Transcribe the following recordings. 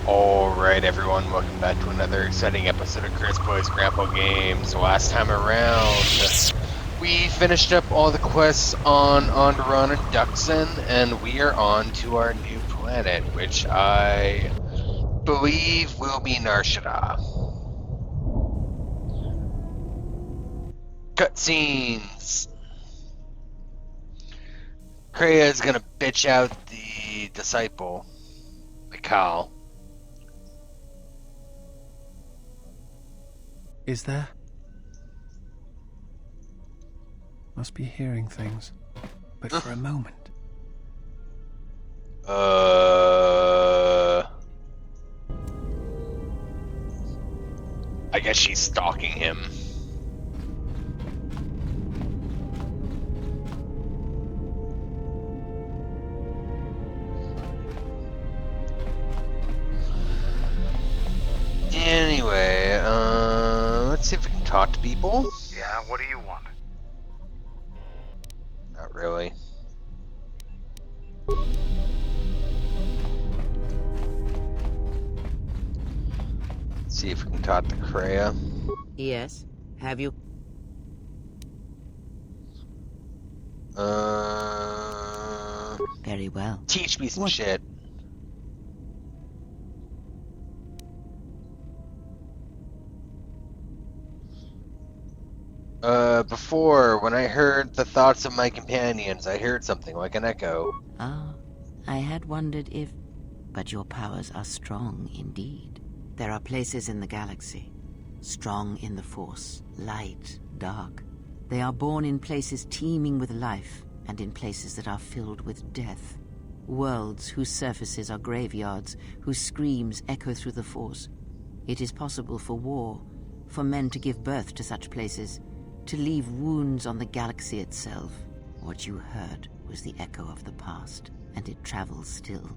Alright everyone, welcome back to another exciting episode of Chris Boy's Grapple Games. Last time around, we finished up all the quests on Onderon and Duxon, and we are on to our new planet, which I believe will be Narshada. Cutscenes! Kreia is gonna bitch out the disciple, the Khal. Is there? Must be hearing things. But for a moment. I guess she's stalking him. Anyway, let's see if we can talk to people. Yeah, what do you want? Not really. Let's see if we can talk to Kreia. Yes. Have you? Very well. Teach me some shit. Before, when I heard the thoughts of my companions, I heard something like an echo. Ah, I had wondered if... But your powers are strong indeed. There are places in the galaxy, strong in the Force, light, dark. They are born in places teeming with life, and in places that are filled with death. Worlds whose surfaces are graveyards, whose screams echo through the Force. It is possible for war, for men to give birth to such places, to leave wounds on the galaxy itself. What you heard was the echo of the past, and it travels still.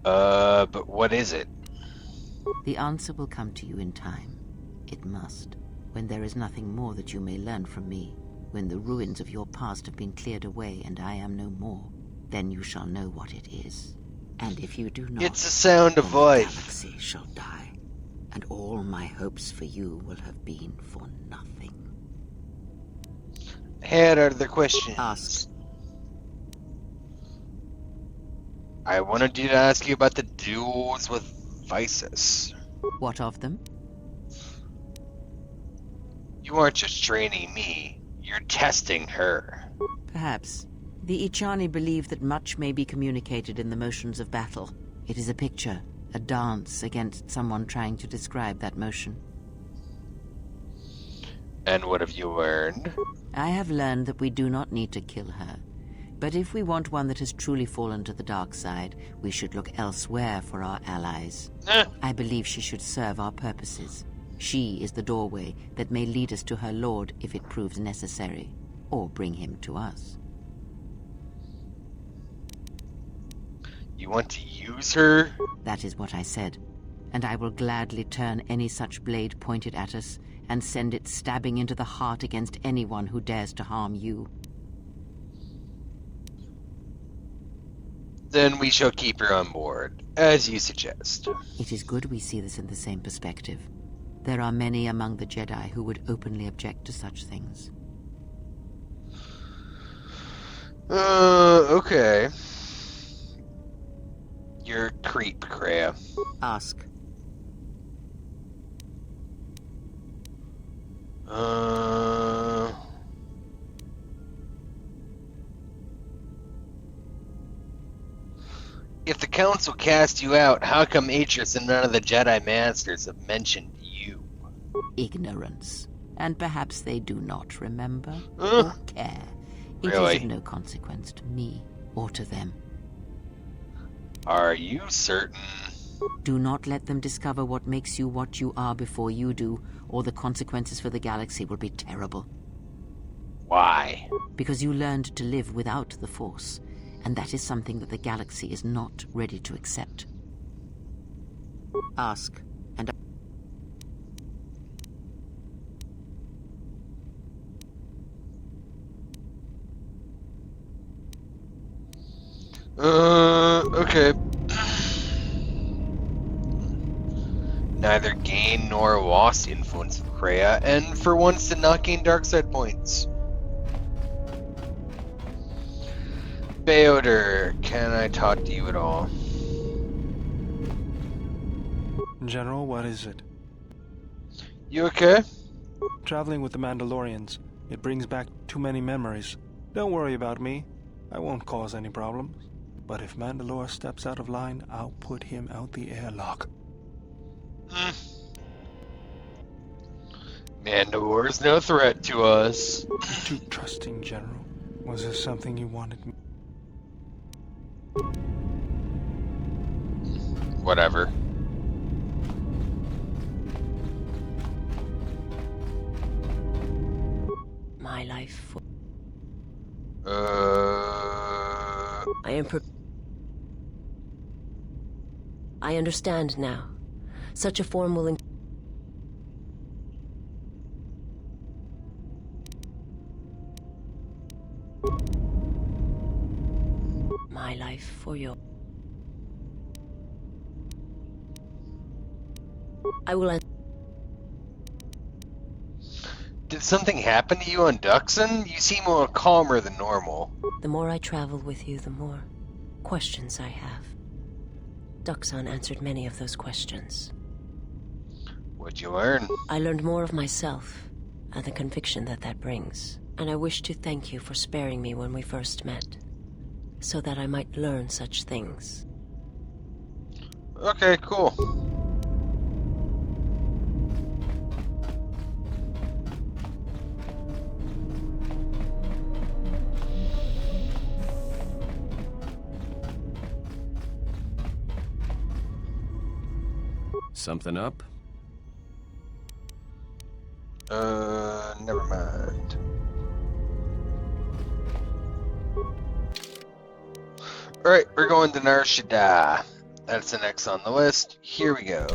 But what is it? The answer will come to you in time. It must. When there is nothing more that you may learn from me, when the ruins of your past have been cleared away and I am no more, then you shall know what it is. And if you do not, It's the sound of life. The galaxy shall die, and all my hopes for you will have been for nothing. I had other questions. Ask. I wanted to ask you about the duels with Visus. What of them? You aren't just training me, you're testing her. Perhaps. The Ichani believe that much may be communicated in the motions of battle. It is a picture, a dance against someone trying to describe that motion. And what have you learned? I have learned that we do not need to kill her. But if we want one that has truly fallen to the dark side, we should look elsewhere for our allies. I believe she should serve our purposes. She is the doorway that may lead us to her lord if it proves necessary, or bring him to us. You want to use her? That is what I said, and I will gladly turn any such blade pointed at us and send it stabbing into the heart against anyone who dares to harm you. Then we shall keep her on board, as you suggest. It is good we see this in the same perspective. There are many among the Jedi who would openly object to such things. Okay. You're a creep, Kreia. Ask. If the Council cast you out, how come Atreus and none of the Jedi Masters have mentioned you? Ignorance. And perhaps they do not remember or care. It Really? is of no consequence to me or to them. Are you certain? Do not let them discover what makes you what you are before you do, or the consequences for the galaxy will be terrible. Why? Because you learned to live without the Force, and that is something that the galaxy is not ready to accept. Ask, and Okay. Neither gain nor lost influence of Kreia, and for once did not gain dark side points. Beoder, can I talk to you at all? General, what is it? You okay? Traveling with the Mandalorians. It brings back too many memories. Don't worry about me. I won't cause any problems. But if Mandalore steps out of line, I'll put him out the airlock. Mandalore's no threat to us. Too trusting, General. Was there something you wanted me? Whatever. My life. Uh... I understand now. Such a form will. My life for your. I will. Did something happen to you on Duxon? You seem a little calmer than normal. The more I travel with you, the more questions I have. Duxon answered many of those questions. What'd you learn? I learned more of myself, and the conviction that brings. And I wish to thank you for sparing me when we first met, so that I might learn such things. Okay, cool. Something up? Never mind. Alright, we're going to Nar Shaddaa. That's the next on the list. Here we go.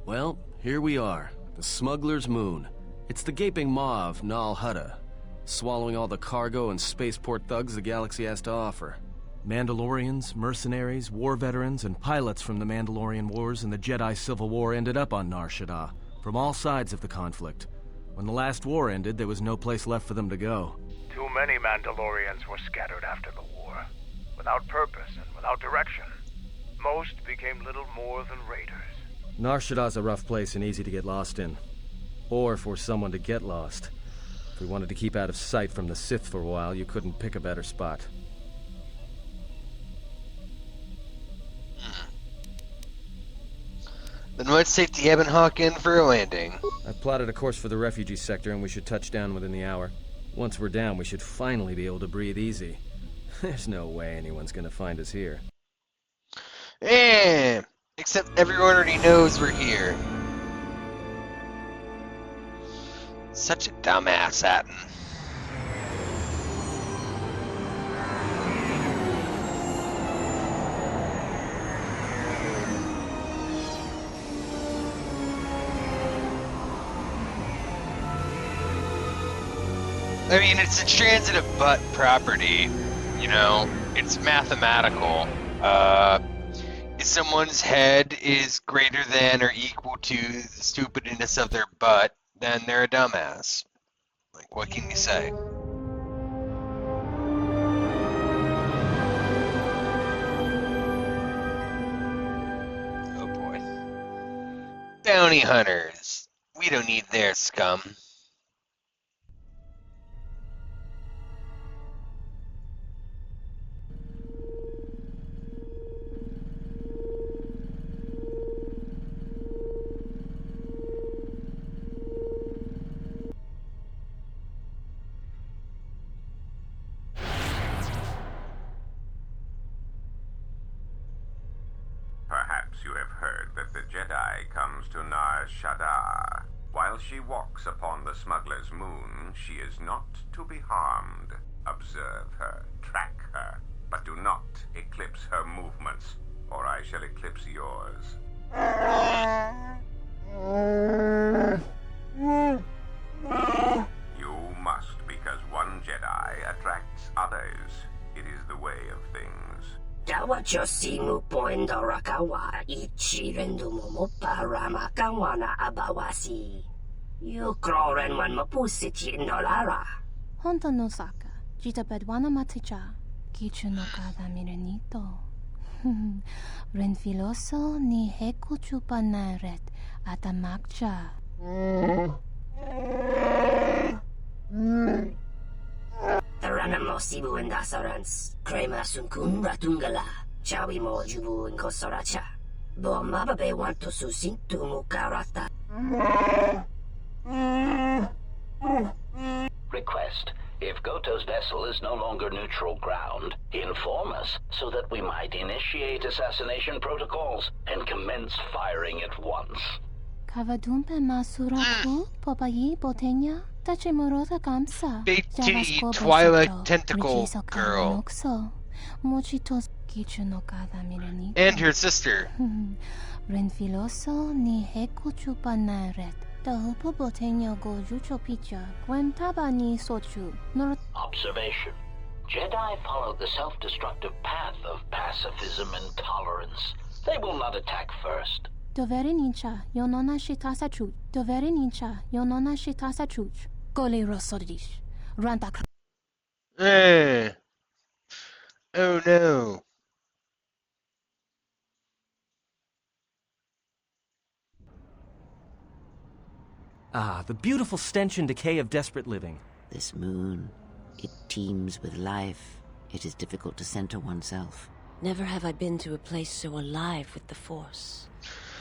Well, here we are. The Smuggler's Moon. It's the gaping maw of Nal Hutta, swallowing all the cargo and spaceport thugs the galaxy has to offer. Mandalorians, mercenaries, war veterans, and pilots from the Mandalorian Wars and the Jedi Civil War ended up on Nar Shaddaa, from all sides of the conflict. When the last war ended, there was no place left for them to go. Too many Mandalorians were scattered after the war, without purpose and without direction. Most became little more than raiders. Nar Shaddaa's a rough place and easy to get lost in. Or for someone to get lost. If we wanted to keep out of sight from the Sith for a while, you couldn't pick a better spot. Then let's take the Ebon Hawk in for a landing. I've plotted a course for the refugee sector and we should touch down within the hour. Once we're down, we should finally be able to breathe easy. There's no way anyone's gonna find us here. Except everyone already knows we're here. Such a dumbass, Atton. I mean, it's a transitive butt property, you know, it's mathematical. If someone's head is greater than or equal to the stupidness of their butt, then they're a dumbass. Like, what can you say? Oh boy. Bounty hunters. We don't need their scum. Jedi comes to Nar Shaddaa. While she walks upon the smuggler's moon, she is not to be harmed. Observe her, track her, but do not eclipse her movements, or I shall eclipse yours. You must, because one Jedi attracts others. It is the way of things. Tawachosimu poindorakawa ichirendumu paramakawana abawasi. Yukroren wan mapusiti nolara. Honto no saka, jita bedwana maticha, kichu no kada mirenito. Renfiloso ni heku chupa naret atamakcha. Taranamo sibu indasarans, krema sunkun ratungala, chawi mo jubu inkosoracha. Bo mababe wanto susintu mukarata. Request. If Goto's vessel is no longer neutral ground, inform us so that we might initiate assassination protocols and commence firing at once. Kavadumpe masuraku popayi botenya tachimurota kamsa. Big titty Twilight Tentacle Girl. Mochitos kichu no kada mirenito. And her sister. Renfiloso ni heku chupa naret. Tahupo botenya goju chopicha. Gwentaba ni sochu. Observation. Jedi follow the self-destructive path of pacifism and tolerance. They will not attack first. Dovere nincha, yonona shitasa chuch. Dovere nincha, yonona shitasa chuch. Goli rosodish. Ranta. Oh no. Ah, the beautiful stench and decay of desperate living. This moon, it teems with life. It is difficult to center oneself. Never have I been to a place so alive with the Force,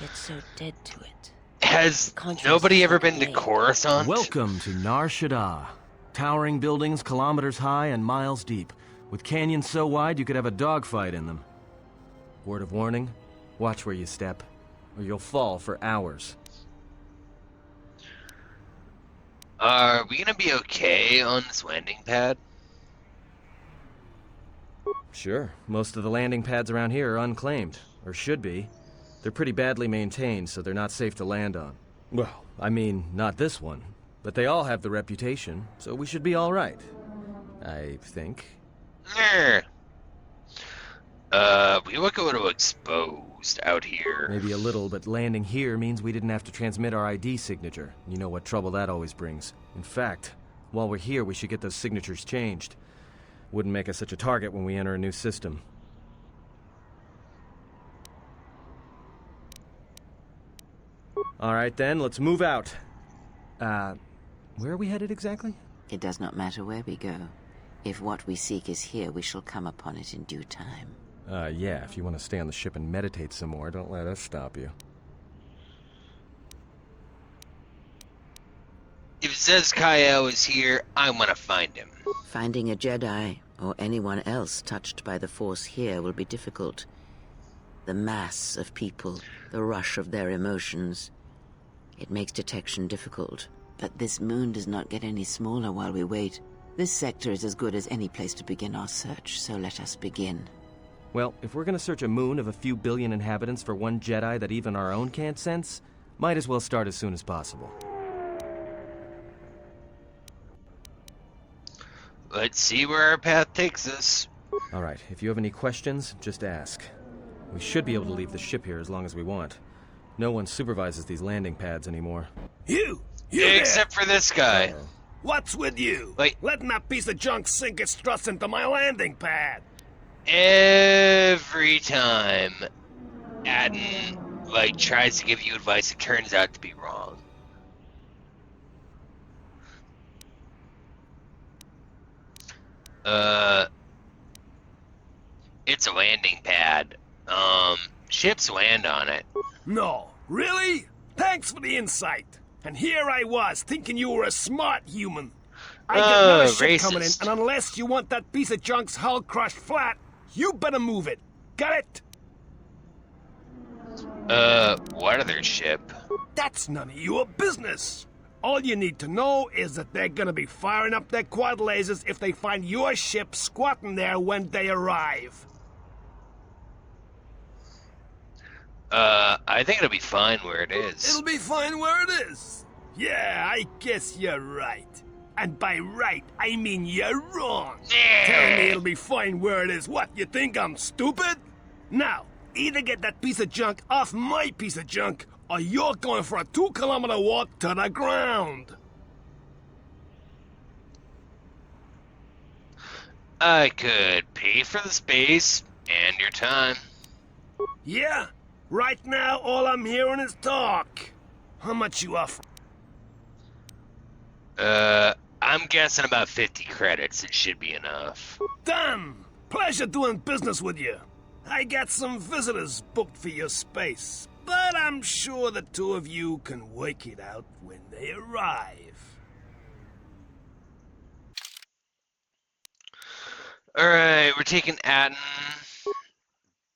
yet so dead to it. Has Contrast nobody is ever like been to lake. Coruscant? Welcome to Nar Shaddaa. Towering buildings kilometers high and miles deep, with canyons so wide you could have a dogfight in them. Word of warning, watch where you step, or you'll fall for hours. Are we gonna be okay on this landing pad? Sure, most of the landing pads around here are unclaimed, or should be. They're pretty badly maintained, so they're not safe to land on. Well, I mean, not this one. But they all have the reputation, so we should be all right. I think. We would go to exposed out here. Maybe a little, but landing here means we didn't have to transmit our ID signature. You know what trouble that always brings. In fact, while we're here, we should get those signatures changed. Wouldn't make us such a target when we enter a new system. All right then, let's move out. Where are we headed exactly? It does not matter where we go. If what we seek is here, we shall come upon it in due time. Yeah, if you want to stay on the ship and meditate some more, don't let us stop you. If it says Kyle is here, I want to find him. Finding a Jedi, or anyone else touched by the Force here, will be difficult. The mass of people, the rush of their emotions. It makes detection difficult. But this moon does not get any smaller while we wait. This sector is as good as any place to begin our search, so let us begin. Well, if we're gonna search a moon of a few billion inhabitants for one Jedi that even our own can't sense, might as well start as soon as possible. Let's see where our path takes us. Alright, if you have any questions, just ask. We should be able to leave the ship here as long as we want. No one supervises these landing pads anymore. You Except for this guy. What's with you? Wait. Letting that piece of junk sink its struts into my landing pad. Every time Adden, tries to give you advice, it turns out to be wrong. It's a landing pad. Ships land on it. No, really? Thanks for the insight. And here I was, thinking you were a smart human. I get another ship coming in, racist. and unless you want that piece of junk's hull crushed flat, you better move it. Got it? What other ship? That's none of your business. All you need to know is that they're gonna be firing up their quad lasers if they find your ship squatting there when they arrive. I think it'll be fine where it is. It'll be fine where it is. Yeah, I guess you're right. And by right, I mean you're wrong. Telling me it'll be fine where it is. What, you think I'm stupid? Now, either get that piece of junk off my piece of junk, or you're going for a 2-kilometer walk to the ground. I could pay for the space and your time. Yeah? Right now, all I'm hearing is talk. How much you offer? I'm guessing about 50 credits. It should be enough. Done! Pleasure doing business with you. I got some visitors booked for your space, but I'm sure the two of you can work it out when they arrive. Alright, we're taking Atten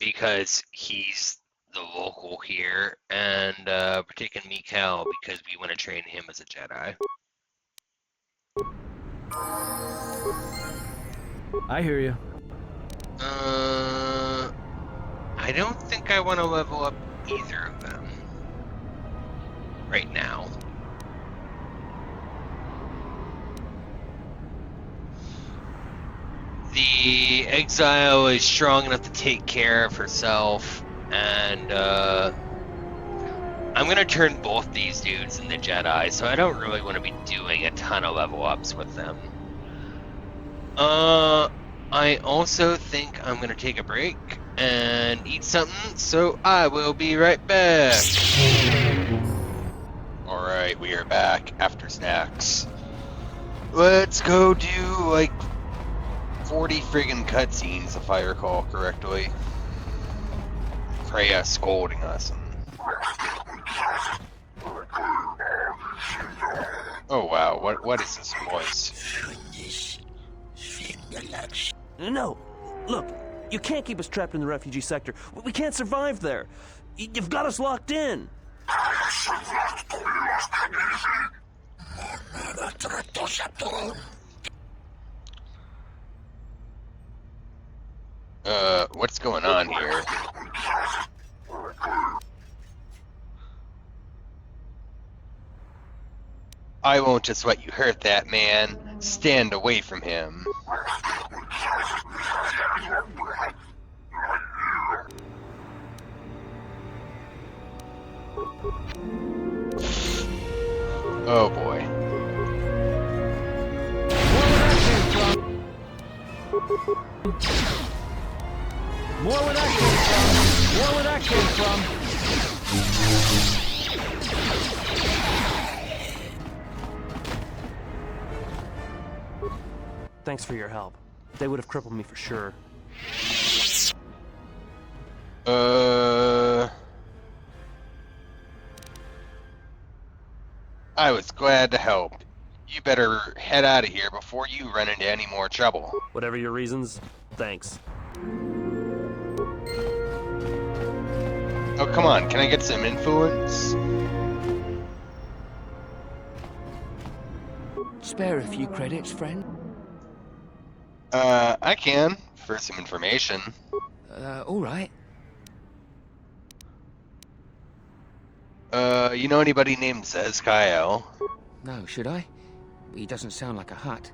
because he's the local here, and we're taking Mikhail because we want to train him as a Jedi. I hear you. I don't think I want to level up either of them right now. The exile is strong enough to take care of herself, and I'm gonna turn both these dudes into Jedi, so I don't really want to be doing a ton of level ups with them. I also think I'm gonna take a break and eat something, so I will be right back. Alright, we are back after snacks. Let's go do like 40 friggin' cutscenes, if I recall correctly. Freya scolding us. Oh wow, what is this voice? No, look, you can't keep us trapped in the refugee sector. We can't survive there. You've got us locked in. What's going on here? I won't just let you hurt that man. Stand away from him. Oh boy. More where that came from. More where that came from. Thanks for your help. They would have crippled me for sure. I was glad to help. You better head out of here before you run into any more trouble. Whatever your reasons, thanks. Oh, come on, can I get some influence? Spare a few credits, friend? I can, for some information. Alright. You know anybody named Zezkael? No, should I? He doesn't sound like a Hutt.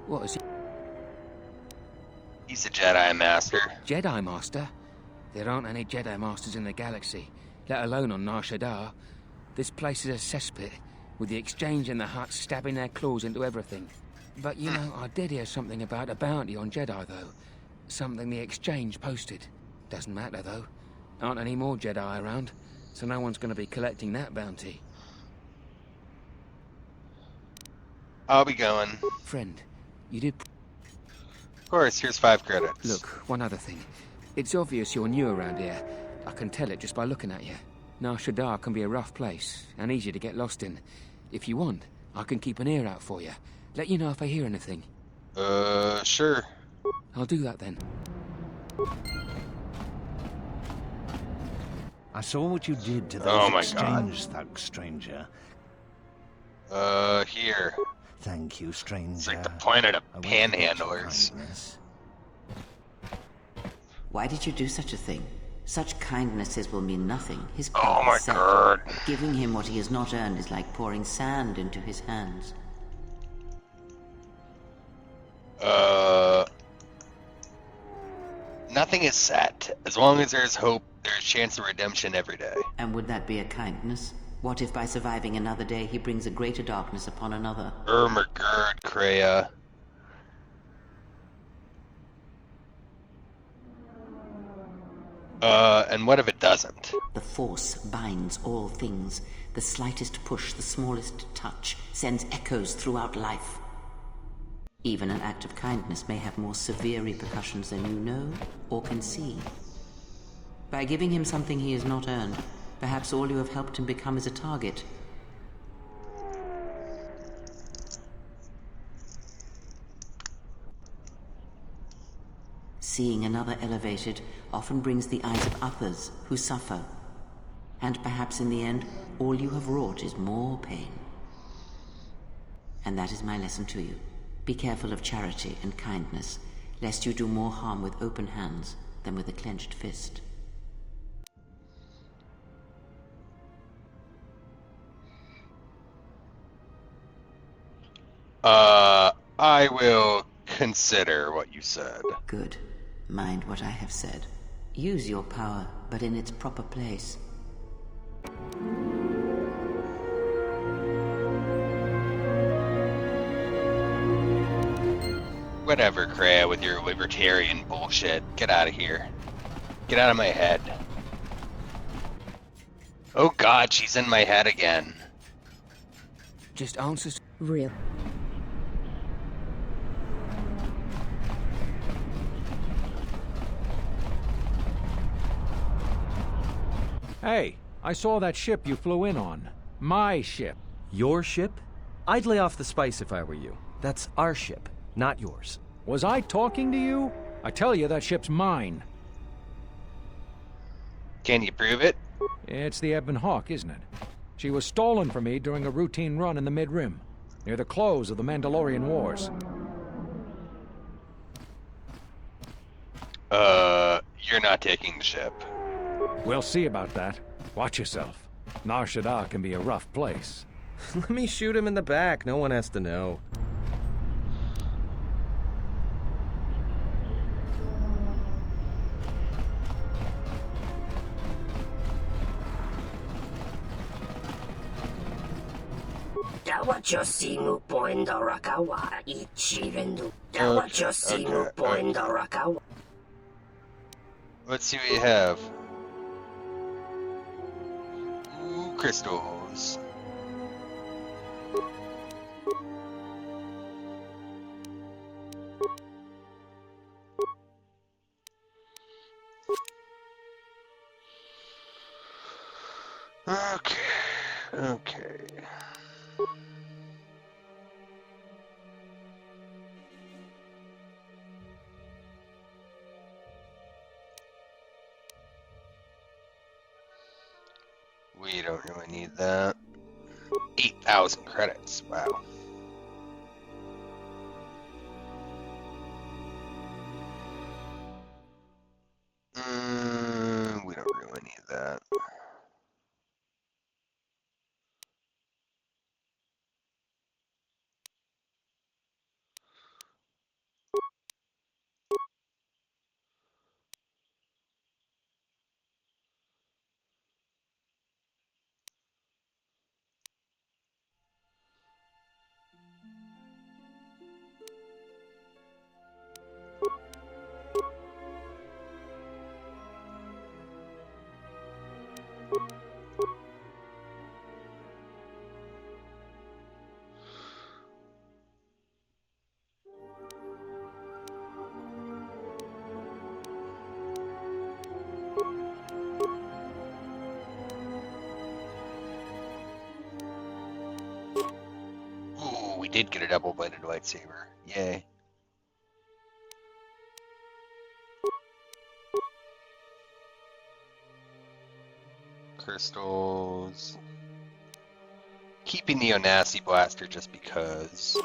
What is he? He's a Jedi Master. Jedi Master? There aren't any Jedi Masters in the galaxy, let alone on Nar Shaddaa. This place is a cesspit, with the Exchange and the Hutts stabbing their claws into everything. But, you know, I did hear something about a bounty on Jedi, though. Something the Exchange posted. Doesn't matter, though. Aren't any more Jedi around, so no one's going to be collecting that bounty. I'll be going. Friend, you did... Of course, here's 5 credits. Look, one other thing. It's obvious you're new around here. I can tell it just by looking at you. Nar Shaddaa can be a rough place, and easy to get lost in. If you want, I can keep an ear out for you. Let you know if I hear anything. Sure. I'll do that then. I saw what you did to those Oh my exchange thugs, stranger. Here. Thank you, stranger. It's like the planet of I won't forget your panhandlers. kindness. Why did you do such a thing? Such kindnesses will mean nothing. His Oh path my is set. god. Giving him what he has not earned is like pouring sand into his hands. Nothing is set. As long as there's hope, there's chance of redemption every day. And would that be a kindness? What if by surviving another day he brings a greater darkness upon another? Ermagerd, Kreia. And what if it doesn't? The Force binds all things. The slightest push, the smallest touch, sends echoes throughout life. Even an act of kindness may have more severe repercussions than you know or can see. By giving him something he has not earned, perhaps all you have helped him become is a target. Seeing another elevated often brings the eyes of others who suffer. And perhaps in the end, all you have wrought is more pain. And that is my lesson to you. Be careful of charity and kindness, lest you do more harm with open hands than with a clenched fist. I will consider what you said. Good. Mind what I have said. Use your power, but in its proper place. Whatever, Kreia, with your libertarian bullshit. Get out of here. Get out of my head. Oh god, she's in my head again. Just answers. Real. Hey, I saw that ship you flew in on. My ship. Your ship? I'd lay off the spice if I were you. That's our ship, not yours. Was I talking to you? I tell you that ship's mine. Can you prove it? It's the Ebon Hawk, isn't it? She was stolen from me during a routine run in the Mid-Rim, near the close of the Mandalorian Wars. You're not taking the ship. We'll see about that. Watch yourself. Nar Shaddaa can be a rough place. Let me shoot him in the back. No one has to know. Dawachosimu poendo rakawa ichirendu. Dawachosimu poendo rakawa. Let's see what you have. Ooh, crystals. Okay. We don't really need that. 8,000 credits. Wow. We don't really need that. Ooh, we did get a double-bladed lightsaber. Yay. crystals. Keeping the Onasi blaster just because.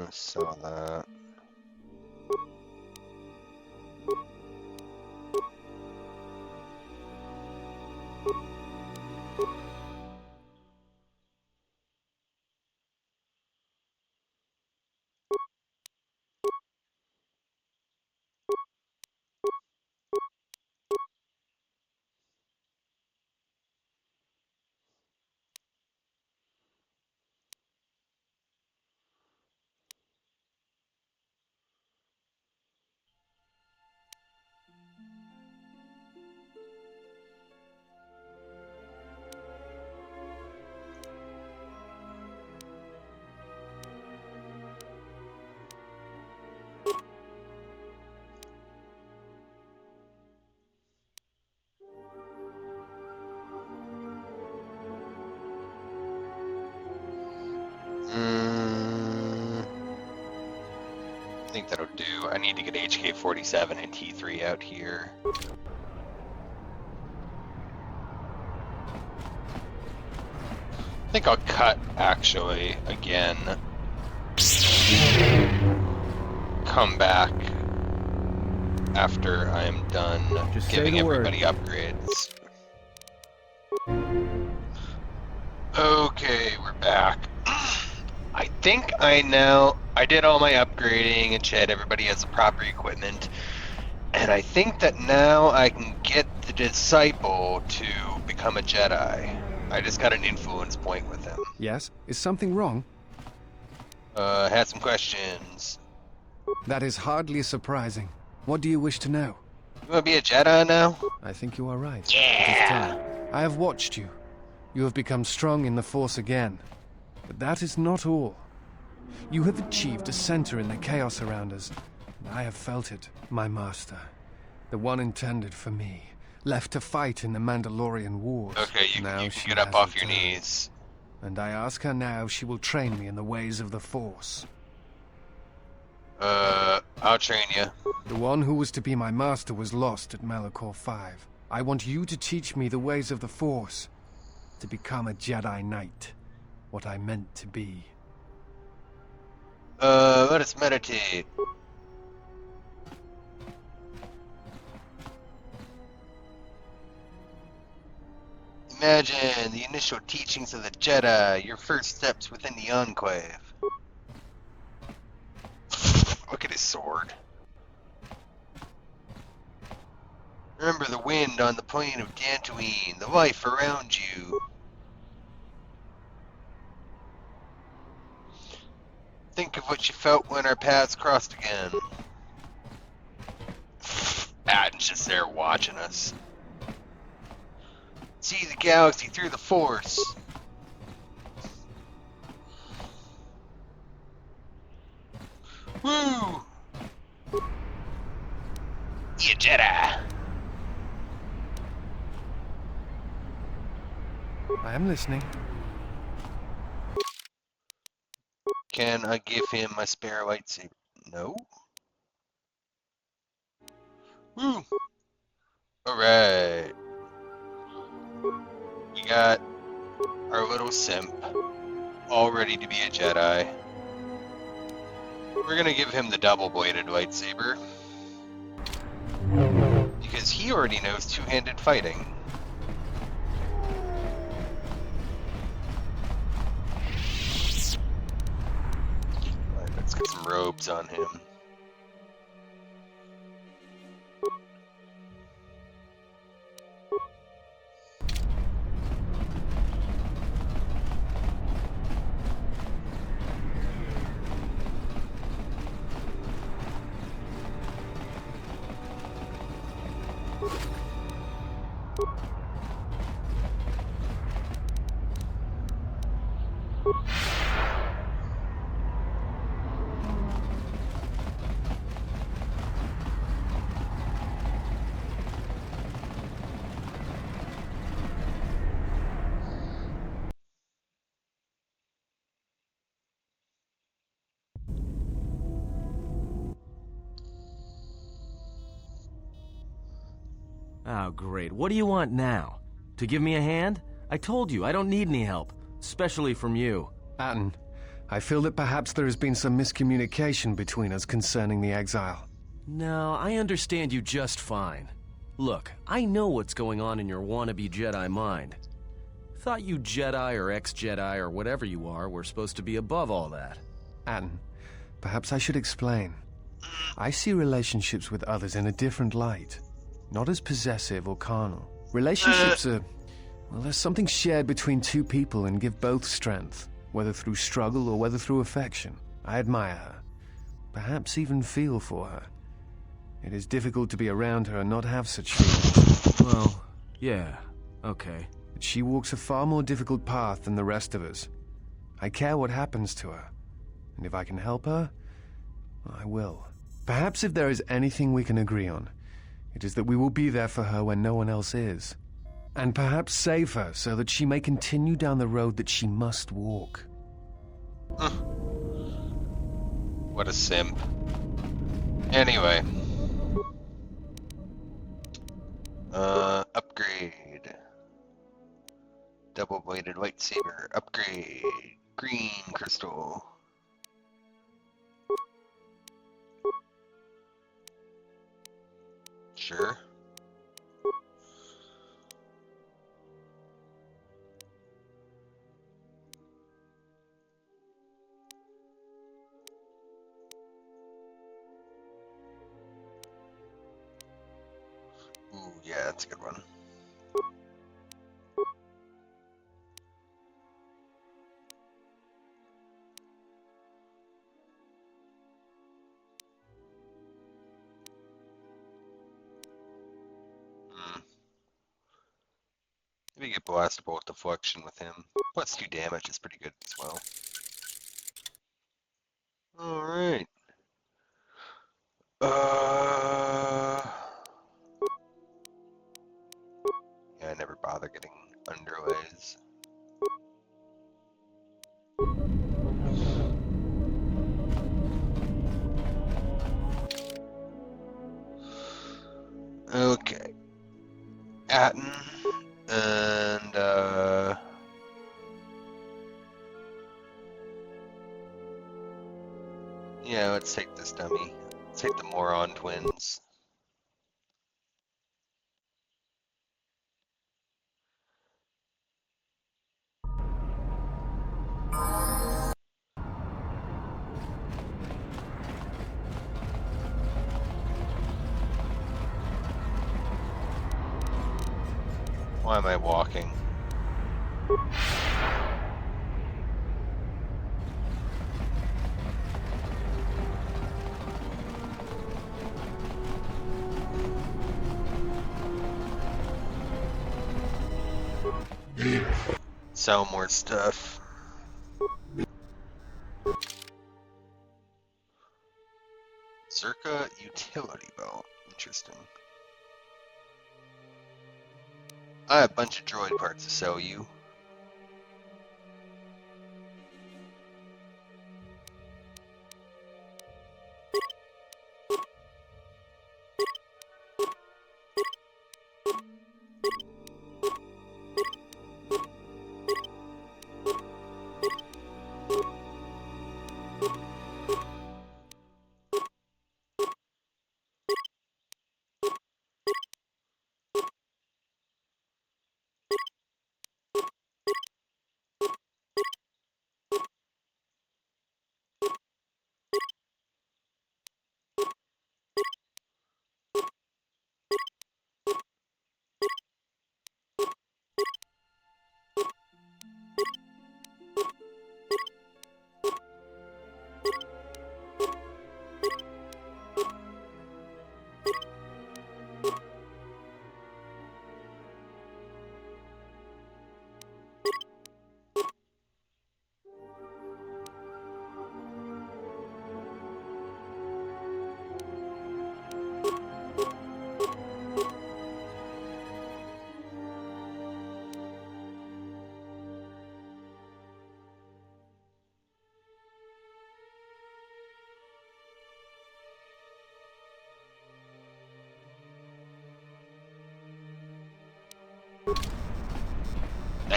Sell that. I think that'll do. I need to get HK-47 and T3 out here. I think I'll cut, actually, again. Come back after I am done giving everybody upgrades. Okay, we're back. I think I did all my upgrading and shit, everybody has the proper equipment. And I think that now I can get the disciple to become a Jedi. I just got an influence point with him. Yes? Is something wrong? Had some questions. That is hardly surprising. What do you wish to know? You wanna be a Jedi now? I think you are right. Yeah! It is time. I have watched you. You have become strong in the Force again. But that is not all. You have achieved a center in the chaos around us. And I have felt it, my master. The one intended for me. Left to fight in the Mandalorian Wars. Okay, you can get up off your knees. And I ask her now if she will train me in the ways of the Force. I'll train you. The one who was to be my master was lost at Malachor 5. I want you to teach me the ways of the Force. To become a Jedi Knight. What I meant to be. Let us meditate. Imagine the initial teachings of the Jedi, your first steps within the Enclave. Look at his sword. Remember the wind on the plain of Dantooine, the life around you. Think of what you felt when our paths crossed again. Adam's just there watching us. See the galaxy through the Force. Woo! You Jedi! I am listening. Can I give him my spare lightsaber? No? Woo! Alright. We got our little simp all ready to be a Jedi. We're gonna give him the double-bladed lightsaber. Because he already knows two-handed fighting. Alright, let's get some robes on him. Oh, great. What do you want now? To give me a hand? I told you, I don't need any help. Especially from you. Atten, I feel that perhaps there has been some miscommunication between us concerning the exile. No, I understand you just fine. Look, I know what's going on in your wannabe Jedi mind. Thought you Jedi or ex-Jedi or whatever you are were supposed to be above all that. Atten, perhaps I should explain. I see relationships with others in a different light. Not as possessive or carnal. Relationships are... well, there's something shared between two people and give both strength, whether through struggle or whether through affection. I admire her. Perhaps even feel for her. It is difficult to be around her and not have such feelings. Well, yeah, okay. But she walks a far more difficult path than the rest of us. I care what happens to her. And if I can help her, I will. Perhaps if there is anything we can agree on, it is that we will be there for her when no one else is. And perhaps save her so that she may continue down the road that she must walk. What a simp. Anyway. Upgrade. Double-bladed lightsaber. Upgrade. Green crystal. Sure. Ooh, yeah, that's a good one. Maybe get blast bolt deflection with him. Plus 2 damage is pretty good as well. Alright. Yeah, I never bother getting underlays. Okay. Atten. And, yeah, let's take this dummy. Let's take the Moron twins. Why am I walking? Sell more stuff. Circa utility belt. Interesting. I have a bunch of droid parts to sell you.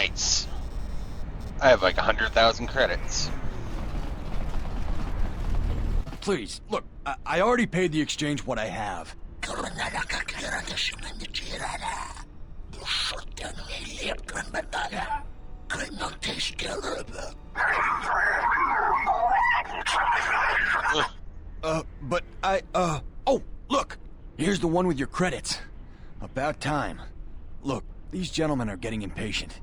Nice. I have like 100,000 credits. Please, look, I already paid the exchange what I have. But oh, look! Here's the one with your credits. About time. Look, these gentlemen are getting impatient.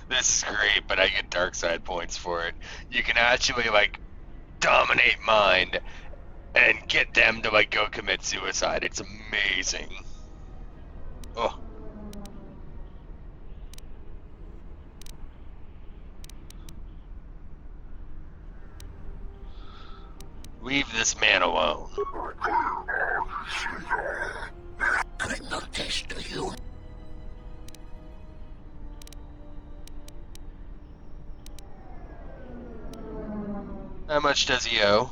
This is great, but I get dark side points for it. You can actually, like, dominate mind and get them to, like, go commit suicide. It's amazing. Oh. Leave this man alone. How much does he owe?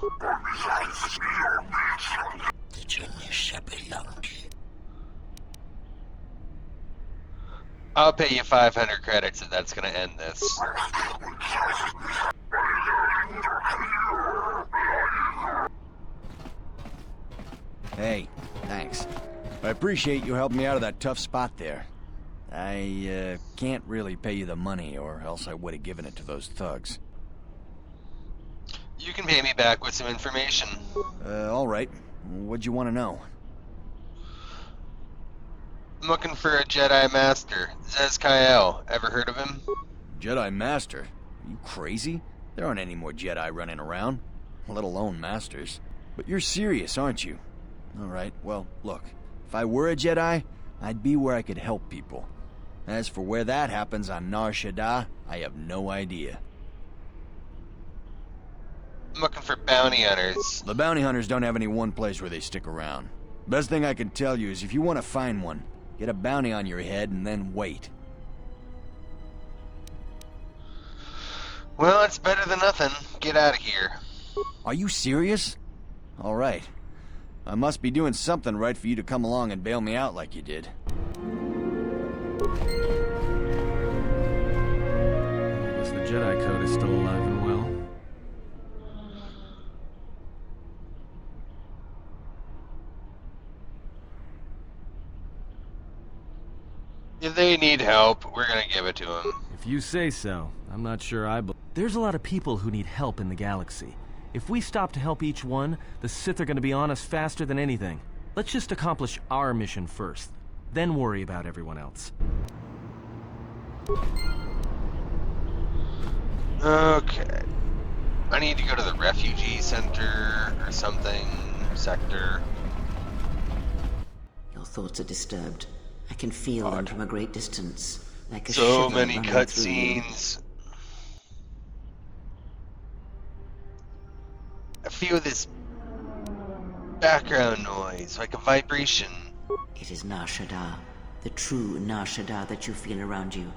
I'll pay you 500 credits if that's gonna end this. Hey, thanks. I appreciate you helping me out of that tough spot there. I can't really pay you the money, or else I would have given it to those thugs. You can pay me back with some information. Alright. What'd you want to know? I'm looking for a Jedi Master. Zez-Kyle. Ever heard of him? Jedi Master? Are you crazy? There aren't any more Jedi running around, let alone Masters. But you're serious, aren't you? Alright, well, look. If I were a Jedi, I'd be where I could help people. As for where that happens on Nar Shaddaa, I have no idea. I'm looking for bounty hunters. The bounty hunters don't have any one place where they stick around. Best thing I can tell you is if you want to find one, get a bounty on your head and then wait. Well, it's better than nothing. Get out of here. Are you serious? Alright. I must be doing something right for you to come along and bail me out like you did. I guess the Jedi Code is still alive and well. If they need help, we're gonna give it to them. If you say so. I'm not sure I believe. There's a lot of people who need help in the galaxy. If we stop to help each one, the Sith are gonna be on us faster than anything. Let's just accomplish our mission first, then worry about everyone else. Okay. I need to go to the refugee center or something. Sector. Your thoughts are disturbed. I can feel them from a great distance, like a so shiver many running cutscenes. I feel this background noise, like a vibration. It is Nar Shaddaa, the true Nar Shaddaa that you feel around you.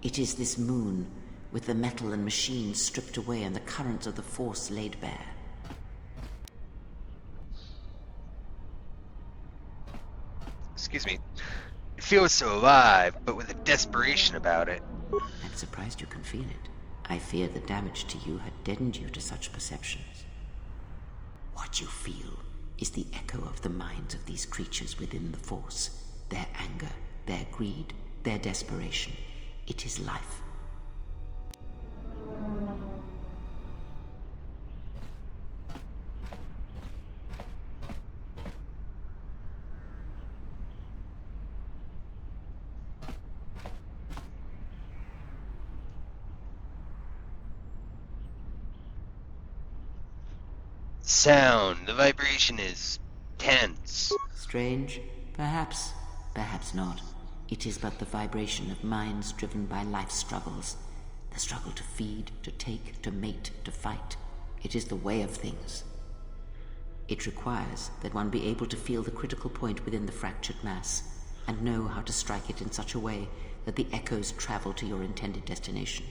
It is this moon, with the metal and machines stripped away and the currents of the Force laid bare. Excuse me. It feels so alive, but with a desperation about it. I'm surprised you can feel it. I fear the damage to you had deadened you to such perceptions. What you feel is the echo of the minds of these creatures within the Force. Their anger, their greed, their desperation. It is life. Sound. The vibration is tense. Strange? Perhaps. Perhaps not. It is but the vibration of minds driven by life's struggles. The struggle to feed, to take, to mate, to fight. It is the way of things. It requires that one be able to feel the critical point within the fractured mass, and know how to strike it in such a way that the echoes travel to your intended destination.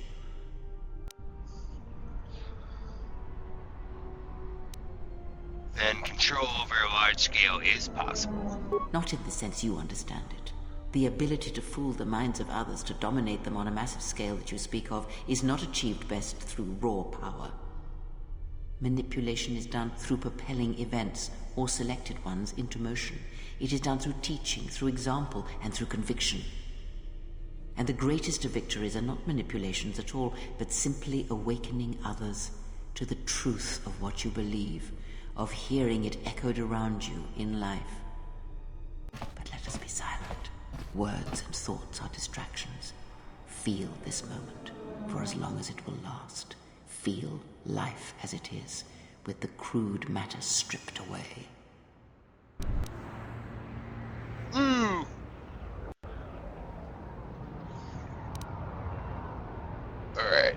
then control over a large scale is possible. Not in the sense you understand it. The ability to fool the minds of others, to dominate them on a massive scale that you speak of, is not achieved best through raw power. Manipulation is done through propelling events, or selected ones, into motion. It is done through teaching, through example, and through conviction. And the greatest of victories are not manipulations at all, but simply awakening others to the truth of what you believe, of hearing it echoed around you in life. But let us be silent. Words and thoughts are distractions. Feel this moment, for as long as it will last. Feel life as it is, with the crude matter stripped away. Alright.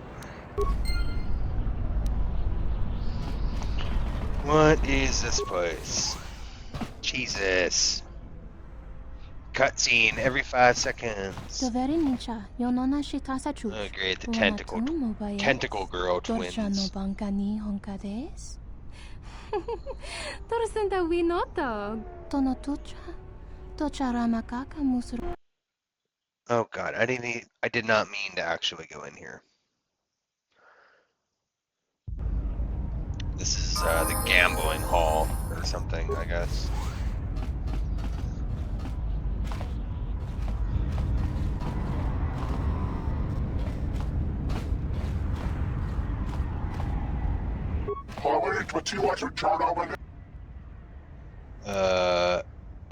What is this place? Jesus. Cutscene every 5 seconds. Oh great, the tentacle girl twins. Oh god, I did not mean to actually go in here. This is the gambling hall or something, I guess.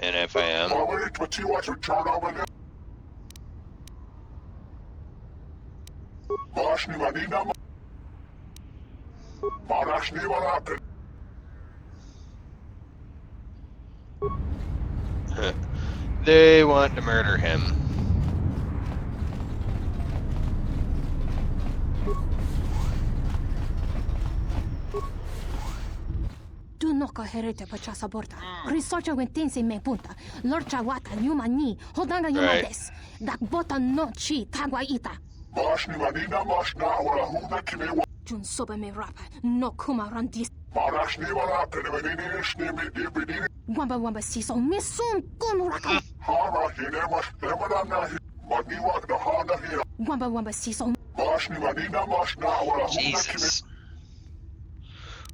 And if I am. They want to murder him. Du noka herete pa chasa borta. Risocha wentense me punta. Lorcha wata nyuma ni. Hodanga nyuma des. Dak bota no chi tagwa ita. Mashni manina mashna wala huna kimewa. Jun sobe me rapa. No kuma randis. Marashni wala penevenini shni me dibini. Wamba siso misun kun raka. Hara hine mash nemana nahi. Maniwa na hana hira. Wamba siso. Mashni manina mashna wala huna kimewa.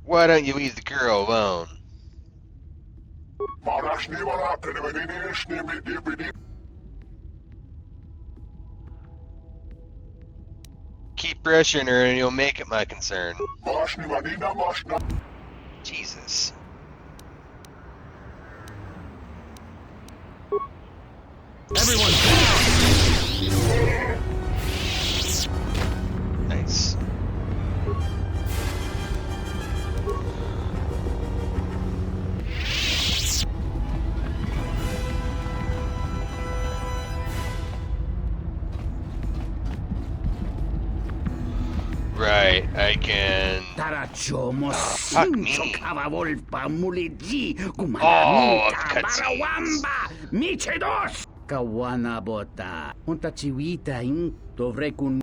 Why don't you leave the girl alone? Keep pressuring her and you'll make it my concern. Jesus. Everyone down! Nice. Right, I can. Fuck me. Oh, cutscenes. Kawana bota. Unta chiwita in dovre kun.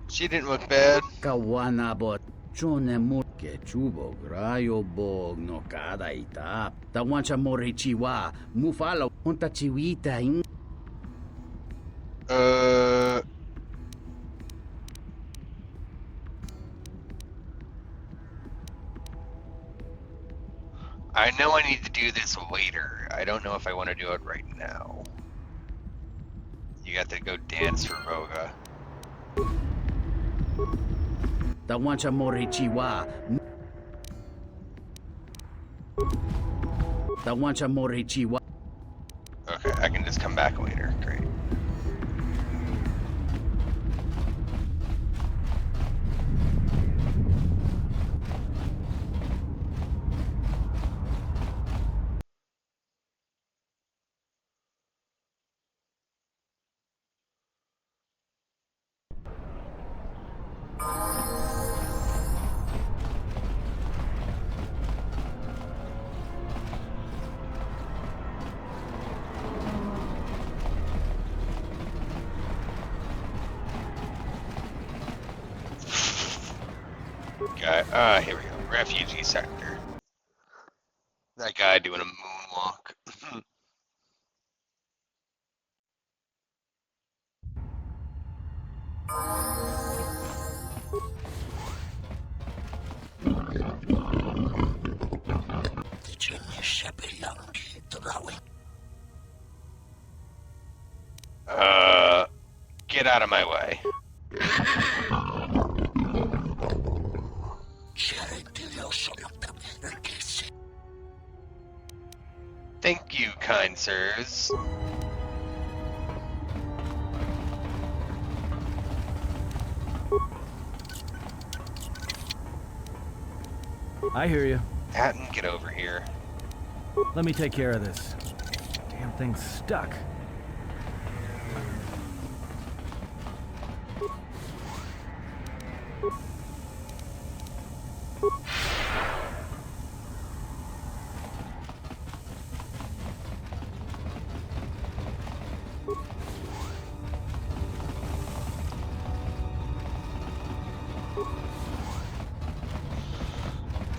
She didn't look bad. Kawana bot. Chone murke chubo grayo bog no kada ita. Tawancha morichiwa. Mufalo. Unta chiwita in. I know I need to do this later. I don't know if I want to do it right now. You got to go dance for Voga. Tawancha morichiwa. Tawancha morichiwa. Okay, I can just come back later. Great. Okay, here we go. Refugee sector. That guy doing a moonwalk. Get out of my way. Thank you, kind sirs. I hear you. Hatton, get over here. Let me take care of this. Damn thing's stuck.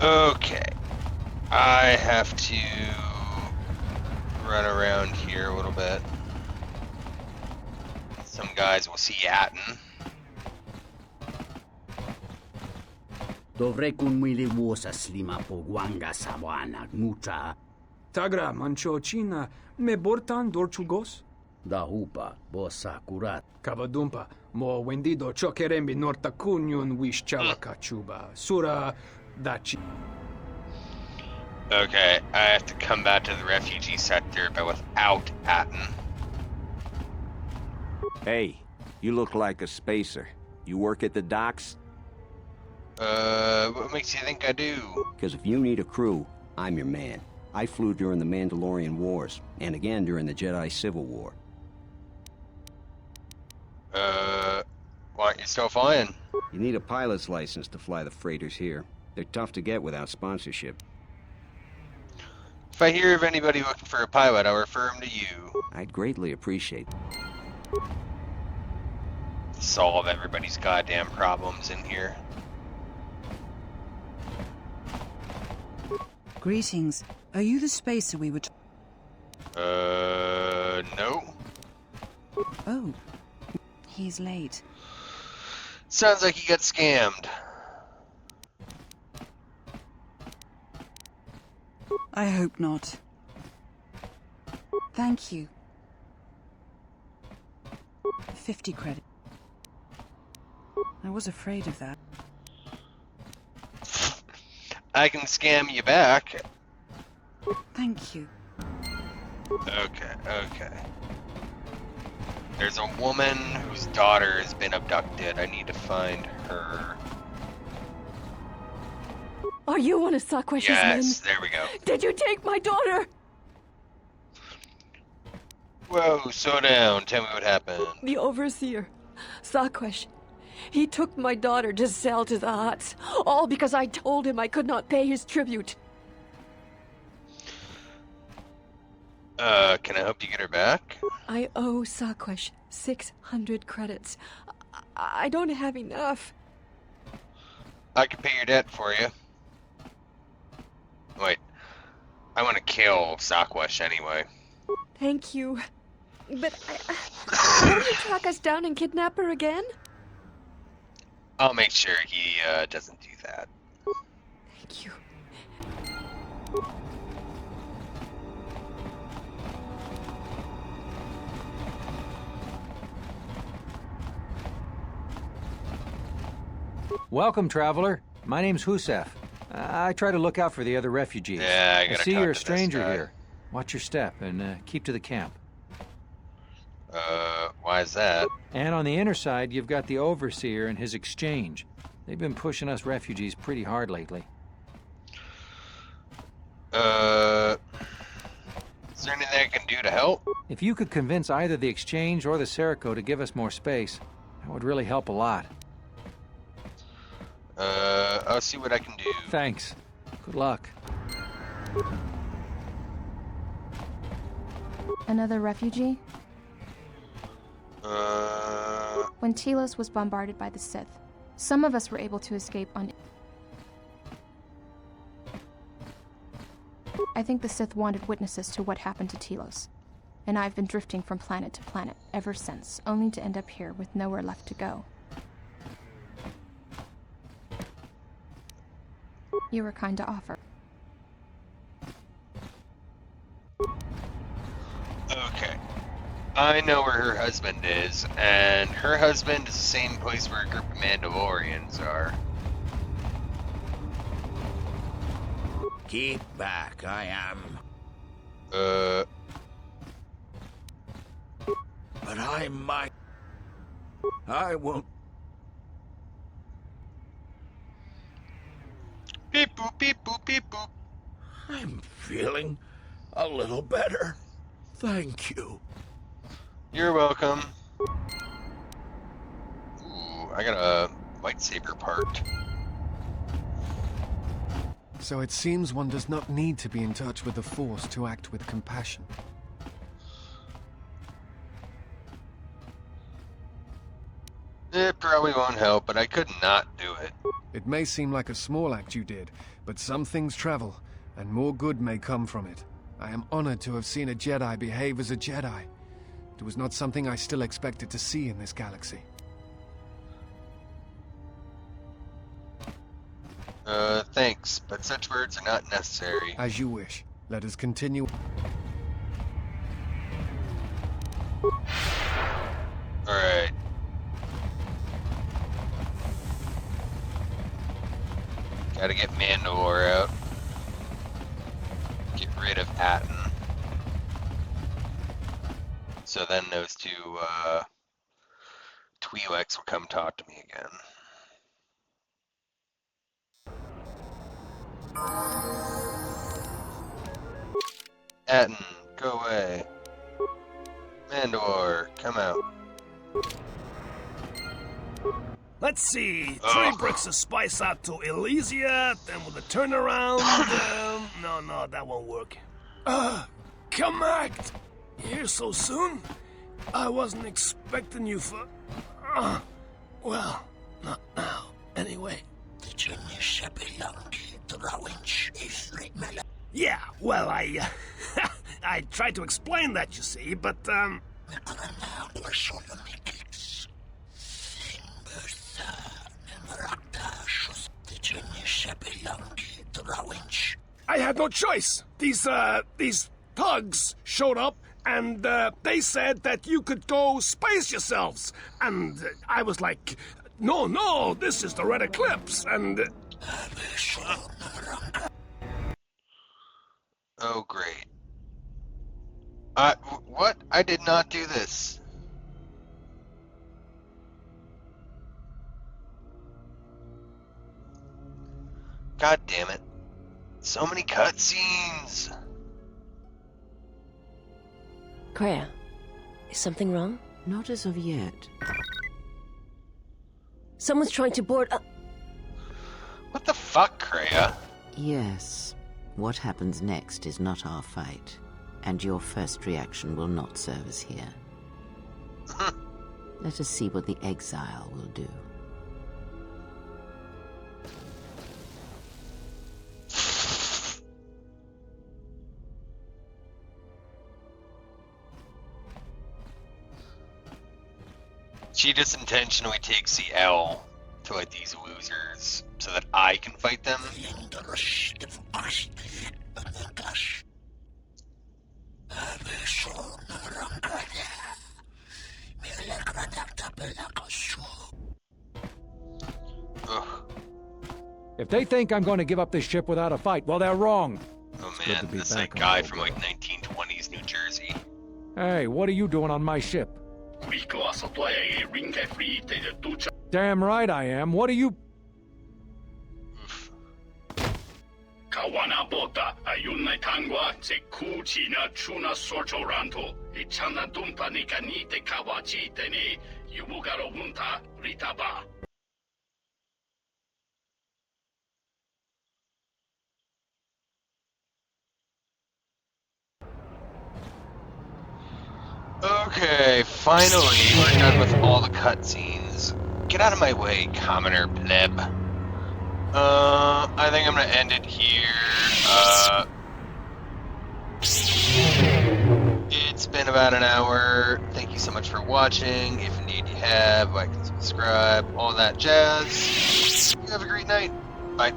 Okay. I have to run around here a little bit. Some guys will see Hatton. Dovrei kun mili vuosa slima po guanga sawana mucha. Tagra manchocina me bortan dorchugos? Da hupa bosa kurat. Kavadumpa mo wendido chokerembi norta kunyun wish chalakachuba. Sura dachi. Okay, I have to come back to the refugee sector, but without Hatton. Hey, you look like a spacer. You work at the docks? What makes you think I do? Because if you need a crew, I'm your man. I flew during the Mandalorian Wars, and again during the Jedi Civil War. Why aren't you still flying? You need a pilot's license to fly the freighters here. They're tough to get without sponsorship. If I hear of anybody looking for a pilot, I'll refer him to you. I'd greatly appreciate it. Solve everybody's goddamn problems in here. Greetings. Are you the spacer we were No. Oh. He's late. Sounds like he got scammed. I hope not. Thank you. 50 credit. I was afraid of that. I can scam you back. Thank you. Okay. There's a woman whose daughter has been abducted. I need to find her. Are you one of Sakwesh's men? Yes, there we go. Did you take my daughter? Whoa, slow down. Tell me what happened. The overseer, Sakwesh. He took my daughter to sell to the Hutts, all because I told him I could not pay his tribute. Can I help you get her back? I owe Sakwesh 600 credits. I don't have enough. I can pay your debt for you. Wait, I want to kill Sakwesh anyway. Thank you. But won't you track us down and kidnap her again? I'll make sure he doesn't do that. Thank you. Welcome, traveler. My name's Husef. I try to look out for the other refugees. Yeah, I see you're a stranger here. Watch your step and keep to the camp. Why is that? And on the inner side, you've got the overseer and his exchange. They've been pushing us refugees pretty hard lately. Is there anything I can do to help? If you could convince either the exchange or the Serico to give us more space, that would really help a lot. I'll see what I can do. Thanks. Good luck. Another refugee? When Telos was bombarded by the Sith, some of us were able to escape on... I think the Sith wanted witnesses to what happened to Telos. And I've been drifting from planet to planet ever since, only to end up here with nowhere left to go. You were kind to offer. Okay. I know where her husband is, and her husband is the same place where a group of Mandalorians are. Keep back, I am. But I might. I won't. Beep boop, beep boop, beep boop. I'm feeling a little better. Thank you. You're welcome. Ooh, I got a lightsaber part. So it seems one does not need to be in touch with the Force to act with compassion. It probably won't help, but I could not do it. It may seem like a small act you did, but some things travel, and more good may come from it. I am honored to have seen a Jedi behave as a Jedi. It was not something I still expected to see in this galaxy. Thanks, but such words are not necessary. As you wish. Let us continue. Alright. Gotta get Mandalore out. Get rid of Atton. So then those two, Twi'leks will come talk to me again. Atton, go away. Mandalore, come out. Let's see. 3 bricks of spice out to Elysia, then with a turnaround. No, that won't work. Come act! Here so soon? I wasn't expecting you for. Well, not now. Anyway. Yeah, well, I tried to explain that, you see, but, I had no choice. These thugs showed up, and, they said that you could go space yourselves. And I was like, no, this is the Red Eclipse, and... Oh, great. What? I did not do this. God damn it. So many cutscenes. Kreia, is something wrong? Not as of yet. Someone's trying to board up. What the fuck, Kreia? Yes. What happens next is not our fight, and your first reaction will not serve us here. Let us see what the exile will do. She just intentionally takes the L to like these losers so that I can fight them. Ugh. If they think I'm going to give up this ship without a fight, well, they're wrong. Oh man, this is a guy from like 1920s New Jersey. Hey, what are you doing on my ship? Damn right I am. What are you... Kawana bota ayunna tangwa se kuchina chuna sorchoranto ichana dumpa nikanite kawachi teni yubugaro bunta ritaba. Okay, finally, we're done with all the cutscenes. Get out of my way, commoner pleb. I think I'm gonna end it here. It's been about an hour. Thank you so much for watching. If indeed you have, like and subscribe, all that jazz. You have a great night. Bye.